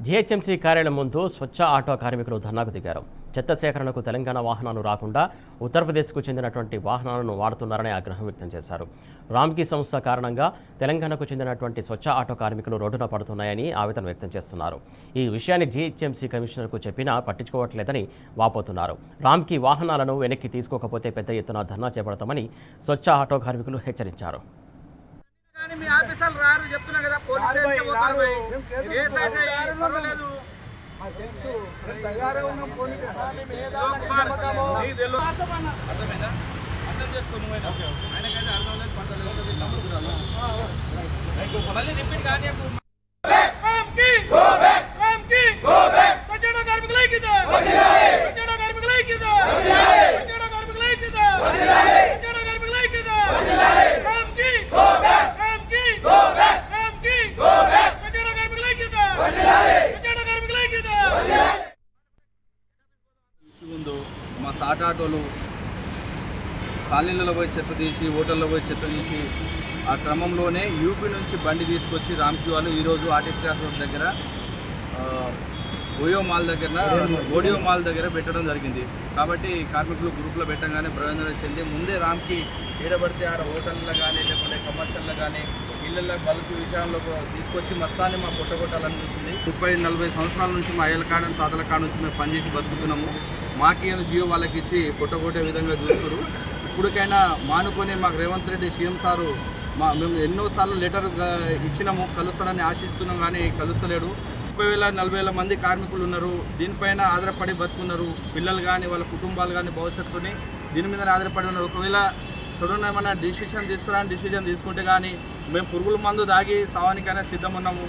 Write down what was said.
GHMC కార్యాలయం ముందు స్వచ్ఛ auto కార్మికులు ధర్నాకు దిగారు. చెత్త సేకరణకు తెలంగాణ వాహనాలు రాకుండా ఉత్తరప్రదేశ్కు చెందినటువంటి వాహనాలను వాడుతున్నారని ఆగ్రహం వ్యక్తం చేశారు. రామ్కీ సంస్థ కారణంగా తెలంగాణకు చెందినటువంటి స్వచ్ఛ ఆటో కార్మికులు రోడ్డున పడుతున్నాయని ఆవేదన వ్యక్తం చేస్తున్నారు. ఈ విషయాన్ని జీహెచ్ఎంసీ కమిషనర్కు చెప్పినా పట్టించుకోవట్లేదని వాపోతున్నారు. రామ్కీ వాహనాలను వెనక్కి తీసుకోకపోతే పెద్ద ఎత్తున ధర్నా చేపడతామని స్వచ్ఛ ఆటో కార్మికులు హెచ్చరించారు. మీ ఆఫీసర్లు రారు చెప్తున్నా కదా, పోలీస్ స్టేషన్కి పోతారు. కేసు అయితే పర్వాలేదు. అర్థం చేసుకో, ఆయనకైతే అర్థం లేదు, మళ్ళీ రిపీట్ కానీ ముందు మా సాట్ ఆటోలు కాలనీలలో పోయి చెత్త తీసి, హోటల్లో పోయి చెత్త తీసి, ఆ క్రమంలోనే యూపీ నుంచి బండి తీసుకొచ్చి రామ్కీ వాళ్ళు ఈరోజు ఆర్టీసీ క్రాస్ రోడ్ దగ్గర ఓడియో మాల్ దగ్గర పెట్టడం జరిగింది. కాబట్టి కార్మికులు గ్రూప్లో పెట్టగానే ప్రయోజనం చెంది ముందే రామ్కీ ఏడబడితే ఆడ హోటల్లో కానీ లేకుంటే కమర్షియల్లో కానీ ఇళ్ళల్లో బల్క్ విషయంలో తీసుకొచ్చి మొత్తాన్ని మా కొట్టగొట్టాలనిపిస్తుంది. 30-40 సంవత్సరాల నుంచి మా అయ్యల కాడ తాతల కాడ నుంచి మేము పనిచేసి బతుకుతున్నాము. మాకేమైనా జియో వాళ్ళకి ఇచ్చి కొట్టగొట్టే విధంగా చూస్తారు. ఇప్పటికైనా మానుకొని మాకు రేవంత్ రెడ్డి సీఎం సారు మేము ఎన్నోసార్లు లెటర్ ఇచ్చినాము, కలుస్తాడని ఆశిస్తున్నాం కానీ కలుస్తలేడు. 30,000-40,000 మంది కార్మికులు ఉన్నారు. దీనిపైన ఆధారపడి బతుకున్నారు. పిల్లలు కానీ వాళ్ళ కుటుంబాలు కానీ భవిష్యత్తుని దీని మీద ఆధారపడి ఉన్నారు. ఒకవేళ సడన్ ఏమైనా డిసిషన్ తీసుకుంటే కానీ మేము పురుగుల మందు దాగి సావానికైనా సిద్ధం ఉన్నాము.